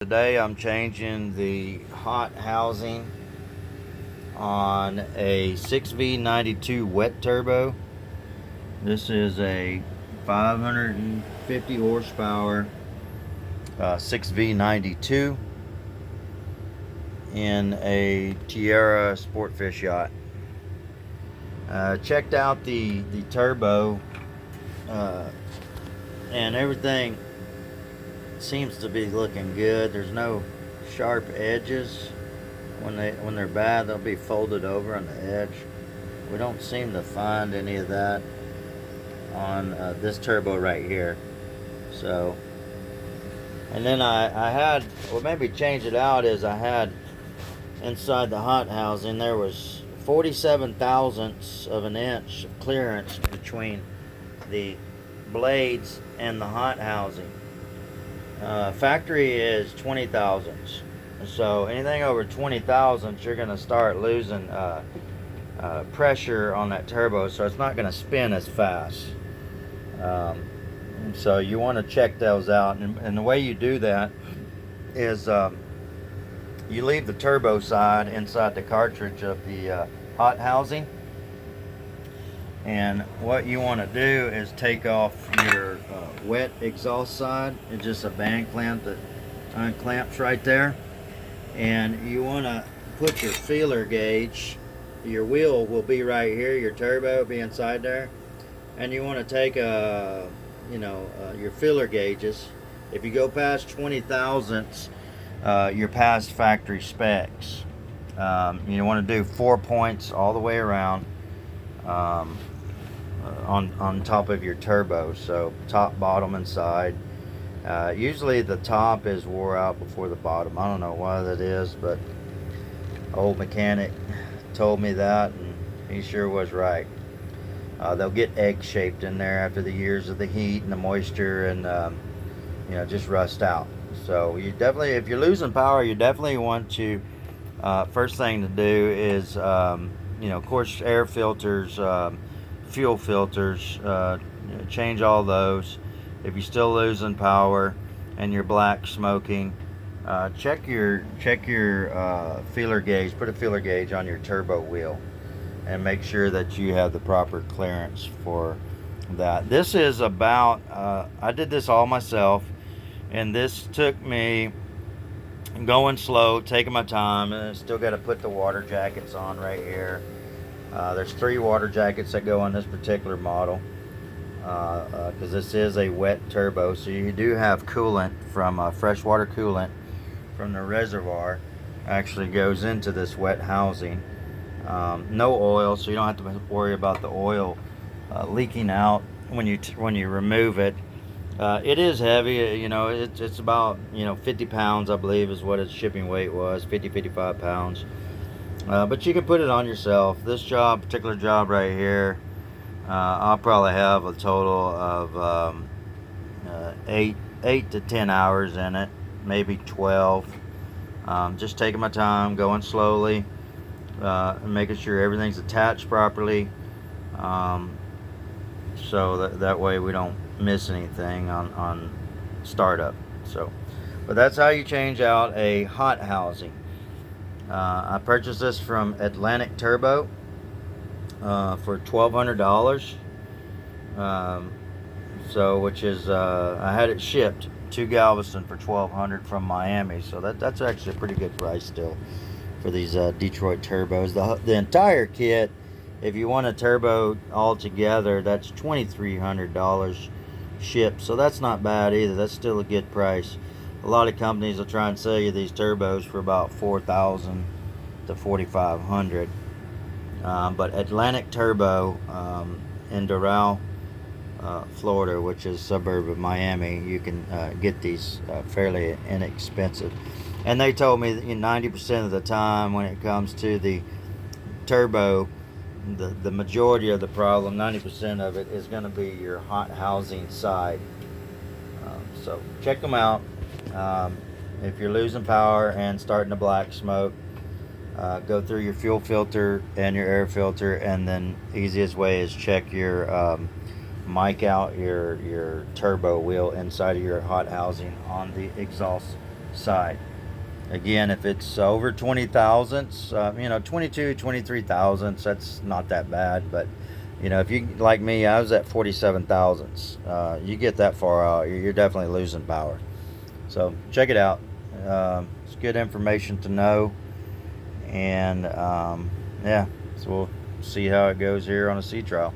Today I'm changing the hot housing on a 6V92 wet turbo. This is a 550 horsepower 6V92 in a Tierra Sportfish yacht. Checked out the turbo uh, and everything seems to be looking good. There's no sharp edges. When they're bad, they'll be folded over on the edge. We don't seem to find any of that on this turbo right here. So, and then I had, what maybe change it out is I had inside the hot housing there was 47 thousandths of an inch of clearance between the blades and the hot housing. Factory is 20 thousandths. So anything over 20 thousandths, you're going to start losing pressure on that turbo, so it's not going to spin as fast. Um, so you want to check those out, and the way you do that is you leave the turbo side inside the cartridge of the hot housing, and what you want to do is take off your wet exhaust side. It's just a band clamp that unclamps right there, and you want to put your feeler gauge. Your wheel will be right here, your turbo will be inside there, and you want to take your feeler gauges. If you go past 20 thousandths, you're past factory specs. You want to do 4 points all the way around on top of your turbo, so top, bottom, and side. Usually the top is wore out before the bottom. I don't know why that is, but old mechanic told me that, and he sure was right. They'll get egg shaped in there after the years of the heat and the moisture, and just rust out. So you definitely, if you're losing power, you definitely want to first thing to do is of course, air filters, fuel filters, change all those. If you're still losing power and you're black smoking, check your feeler gauge. Put a feeler gauge on your turbo wheel and make sure that you have the proper clearance for that. This is about, I did this all myself, and this took me going slow, taking my time, and I still got to put the water jackets on right here. There's 3 water jackets that go on this particular model, because this is a wet turbo, so you do have coolant from freshwater coolant from the reservoir actually goes into this wet housing. No oil, so you don't have to worry about the oil leaking out when you remove it. It is heavy, it's about 50 pounds, I believe, is what its shipping weight was, 55 pounds. But you can put it on yourself. This particular job right here, I'll probably have a total of 8 to 10 hours in it, maybe 12. Just taking my time, going slowly, making sure everything's attached properly, so that way we don't miss anything on startup. But that's how you change out a hot housing. I purchased this from Atlantic Turbo for $1,200. Which is I had it shipped to Galveston for $1,200 from Miami. So that's actually a pretty good price still for these Detroit turbos. The entire kit, if you want a turbo all together, that's $2,300 shipped. So that's not bad either. That's still a good price. A lot of companies will try and sell you these turbos for about $4,000 to $4,500. But Atlantic Turbo in Doral, Florida, which is a suburb of Miami, you can get these fairly inexpensive. And they told me that 90% of the time when it comes to the turbo, the majority of the problem, 90% of it, is going to be your hot housing side. So check them out. If you're losing power and starting to black smoke, go through your fuel filter and your air filter, and then easiest way is check your mic out your turbo wheel inside of your hot housing on the exhaust side. Again, if it's over 20 thousandths, 22, 23 thousandths, that's not that bad. But, if you, like me, I was at 47 thousandths. You get that far out, you're definitely losing power. So check it out. It's good information to know. And, yeah, so we'll see how it goes here on a sea trial.